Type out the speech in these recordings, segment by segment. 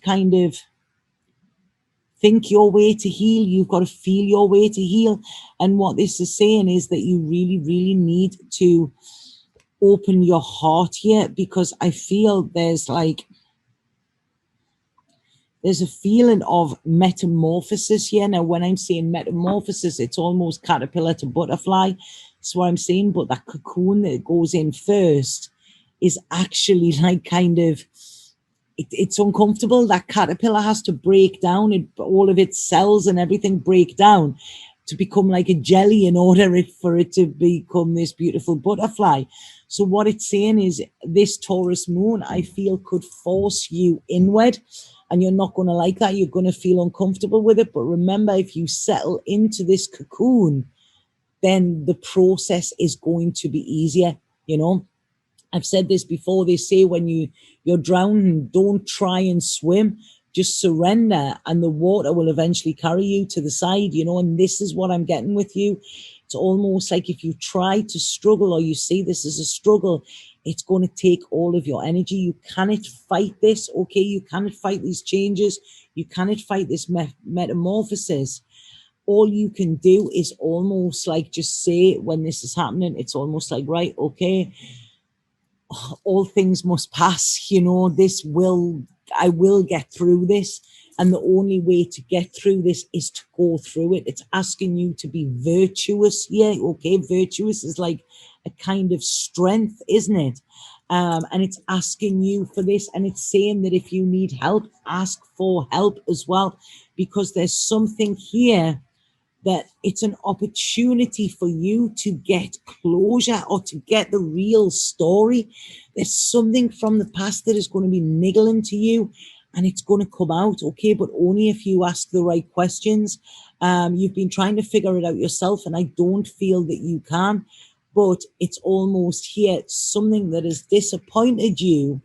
kind of think your way to heal. You've got to feel your way to heal. And what this is saying is that you really, really need to open your heart here, because I feel there's a feeling of metamorphosis here. Now, when I'm saying metamorphosis, it's almost caterpillar to butterfly. That's what I'm saying. But that cocoon that goes in first is actually like kind of, it's uncomfortable. That caterpillar has to break down, all of its cells and everything break down to become like a jelly in order for it to become this beautiful butterfly. So what it's saying is this Taurus moon, I feel, could force you inward, and you're not going to like that. You're going to feel uncomfortable with it. But remember, if you settle into this cocoon, then the process is going to be easier. You know, I've said this before. They say when you're drowning, don't try and swim. Just surrender, and the water will eventually carry you to the side, you know. And this is what I'm getting with you. It's almost like if you try to struggle, or you see this as a struggle, it's going to take all of your energy. You cannot fight this, okay? You cannot fight these changes. You cannot fight this metamorphosis. All you can do is almost like just say, when this is happening, it's almost like, right, okay, all things must pass, you know, I will get through this. And the only way to get through this is to go through it. It's asking you to be virtuous. Yeah, okay, virtuous is like a kind of strength, isn't it? And it's asking you for this. And it's saying that if you need help, ask for help as well, because there's something here that it's an opportunity for you to get closure, or to get the real story. There's something from the past that is going to be niggling to you, and it's going to come out, okay, but only if you ask the right questions. You've been trying to figure it out yourself, and I don't feel that you can, but it's almost here. Something that has disappointed you,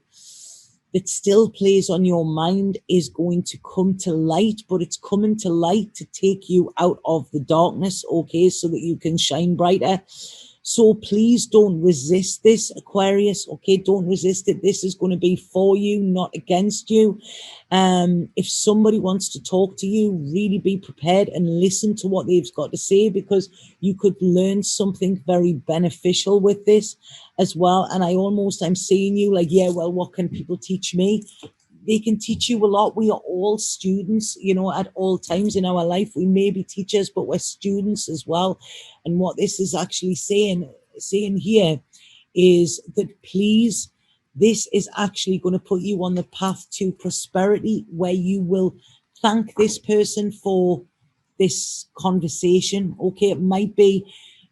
that still plays on your mind, is going to come to light, but it's coming to light to take you out of the darkness, okay, so that you can shine brighter. So please don't resist this, Aquarius, okay? Don't resist it. This is going to be for you, not against you. If somebody wants to talk to you, really be prepared and listen to what they've got to say, because you could learn something very beneficial with this as well. And I'm seeing you like, yeah, well, what can people teach me? They can teach you a lot. We are all students, you know, at all times in our life. We may be teachers, but we're students as well. And what this is actually saying here is that, please, this is actually going to put you on the path to prosperity, where you will thank this person for this conversation. Okay, it might be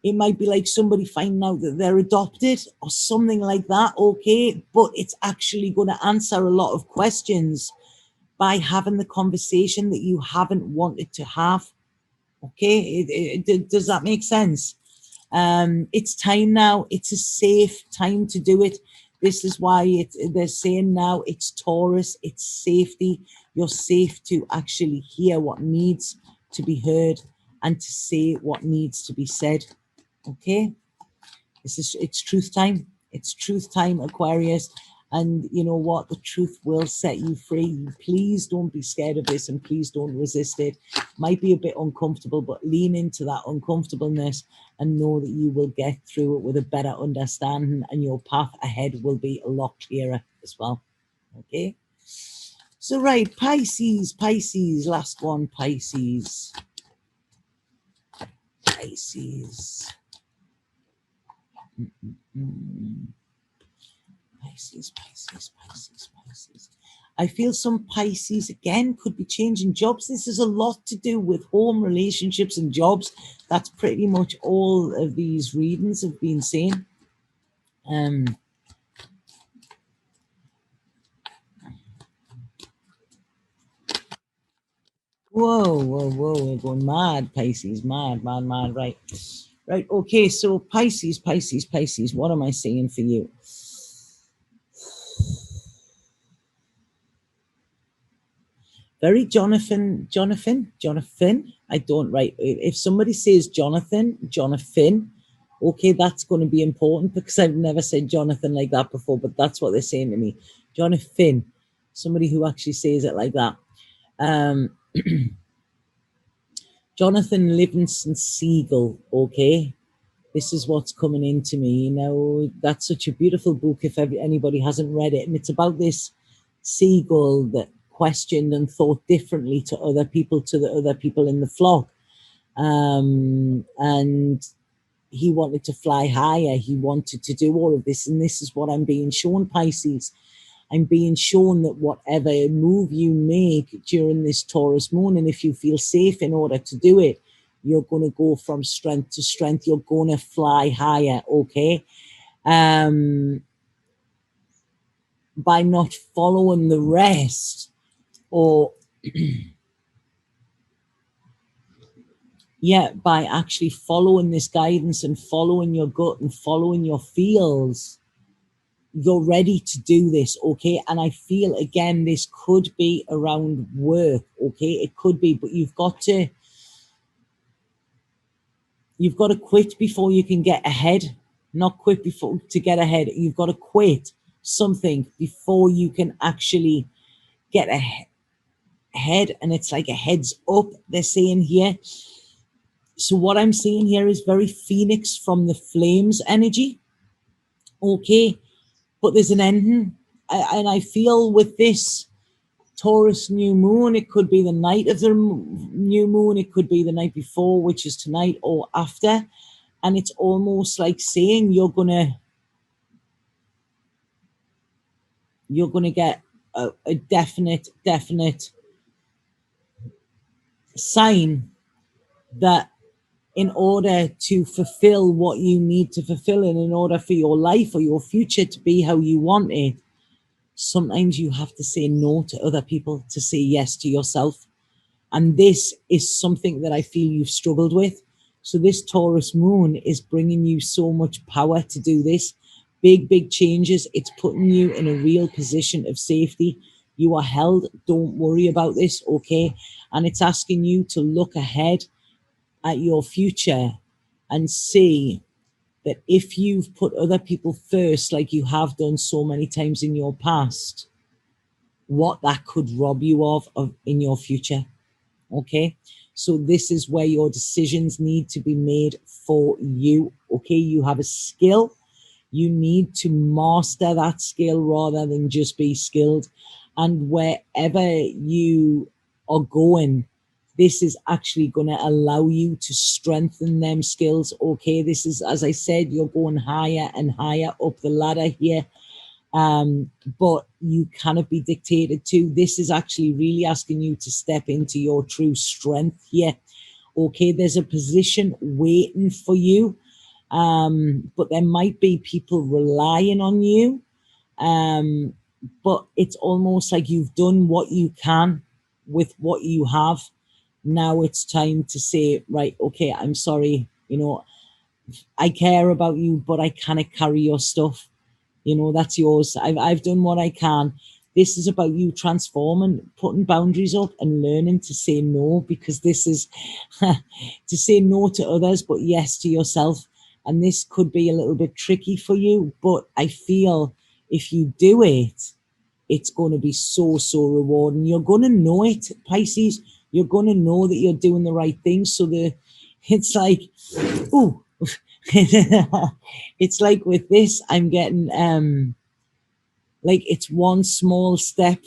like somebody finding out that they're adopted or something like that, okay? But it's actually going to answer a lot of questions by having the conversation that you haven't wanted to have, okay? Does that make sense? It's time now. It's a safe time to do it. This is why they're saying now it's Taurus, it's safety. You're safe to actually hear what needs to be heard and to say what needs to be said. Okay, it's truth time. It's truth time, Aquarius. And you know what? The truth will set you free. Please don't be scared of this, and please don't resist it. Might be a bit uncomfortable, but lean into that uncomfortableness and know that you will get through it with a better understanding, and your path ahead will be a lot clearer as well. Okay. So right, Pisces, last one, Pisces. Pisces. I feel some Pisces again could be changing jobs. This is a lot to do with home, relationships, and jobs. That's pretty much all of these readings have been saying. Whoa, we're going mad, Pisces, mad, right. Right, okay, so Pisces, what am I saying for you? Very Jonathan, I don't write. If somebody says Jonathan, okay, that's going to be important, because I've never said Jonathan like that before, but that's what they're saying to me. Jonathan, somebody who actually says it like that. Um, Jonathan Livingston Seagull, okay? This is what's coming into me. You know, that's such a beautiful book if anybody hasn't read it. And it's about this seagull that questioned and thought differently to other people, to the other people in the flock. And he wanted to fly higher. He wanted to do all of this. And this is what I'm being shown, Pisces. I'm being shown that whatever move you make during this Taurus moon, and if you feel safe in order to do it, you're going to go from strength to strength. You're going to fly higher, okay? By not following the rest, or yeah, by actually following this guidance and following your gut and following your feels, you're ready to do this, okay? And I feel, again, this could be around work, okay? It could be, but you've got to quit before you can get ahead. Not quit before to get ahead. You've got to quit something before you can actually get ahead. And it's like a heads up, they're saying here. So what I'm seeing here is very Phoenix from the Flames energy, okay? But there's an ending. And I feel with this Taurus new moon, it could be the night of the new moon, it could be the night before, which is tonight, or after. And it's almost like saying you're gonna get a definite sign that in order to fulfill what you need to fulfill, and in order for your life or your future to be how you want it, sometimes you have to say no to other people to say yes to yourself. And this is something that I feel you've struggled with. So this Taurus moon is bringing you so much power to do this. Big changes. It's putting you in a real position of safety. You are held. Don't worry about this, okay? And it's asking you to look ahead at your future and see that if you've put other people first, like you have done so many times in your past, what that could rob you of in your future. Okay, so this is where your decisions need to be made for you. Okay, you have a skill, you need to master that skill rather than just be skilled. And wherever you are going, this is actually going to allow you to strengthen them skills. Okay, this is, as I said, you're going higher and higher up the ladder here. But you cannot be dictated to. This is actually really asking you to step into your true strength here. Okay, there's a position waiting for you, but there might be people relying on you. But it's almost like you've done what you can with what you have. Now it's time to say, right, okay, I'm sorry, you know, I care about you, but I cannot carry your stuff. You know, that's yours. I've done what I can. This is about you transforming, putting boundaries up and learning to say no, because this is to say no to others, but yes to yourself. And this could be a little bit tricky for you, but I feel if you do it, it's going to be so rewarding. You're going to know it, Pisces. You're going to know that you're doing the right thing. So it's like, ooh, it's like with this, I'm getting like it's one small step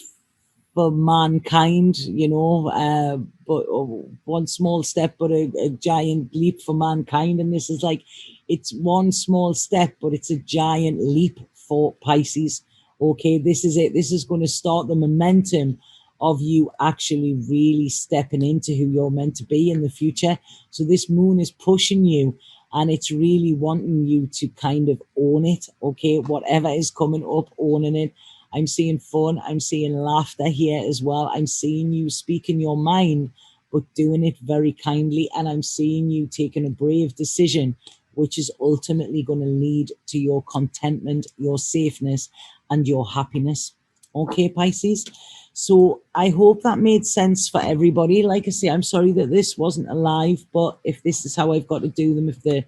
for mankind, you know, but one small step, but a giant leap for mankind. And this is like, it's one small step, but it's a giant leap for Pisces. Okay, this is it. This is going to start the momentum of you actually really stepping into who you're meant to be in the future. So this moon is pushing you, and it's really wanting you to kind of own it. Okay, whatever is coming up, owning it. I'm seeing fun. I'm seeing laughter here as well. I'm seeing you speaking your mind, but doing it very kindly. And I'm seeing you taking a brave decision, which is ultimately going to lead to your contentment, your safeness, and your happiness. Okay, Pisces. So I hope that made sense for everybody. Like I say, I'm sorry that this wasn't alive, but if this is how I've got to do them, if the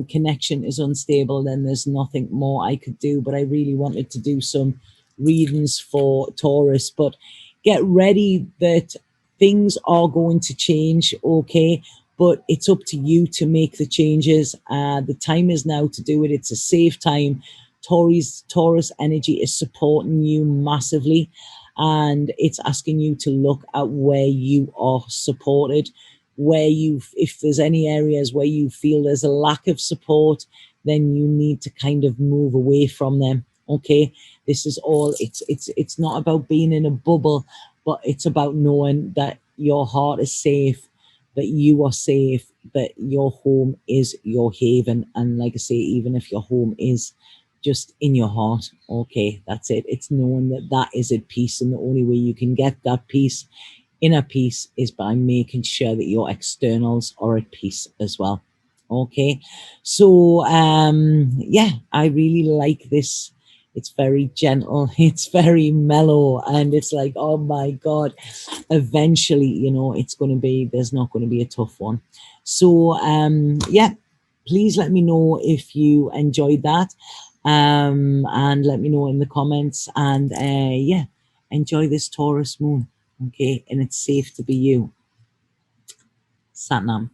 connection is unstable, then there's nothing more I could do. But I really wanted to do some readings for Taurus, but get ready that things are going to change, okay? But it's up to you to make the changes. The time is now to do it. It's a safe time. Taurus energy is supporting you massively, and it's asking you to look at where you are supported, where you, if there's any areas where you feel there's a lack of support, then you need to kind of move away from them. Okay, this is all, it's not about being in a bubble, but it's about knowing that your heart is safe, that you are safe, that your home is your haven. And like I say, even if your home is just in your heart, okay, that's it. It's knowing that that is at peace, and the only way you can get that peace, inner peace, is by making sure that your externals are at peace as well. Okay, so yeah, I really like this. It's very gentle, it's very mellow, and it's like, oh my god, eventually, you know, it's going to be, there's not going to be a tough one. So yeah, please let me know if you enjoyed that, and let me know in the comments. And yeah, enjoy this Taurus moon, okay? And it's safe to be you. Satnam.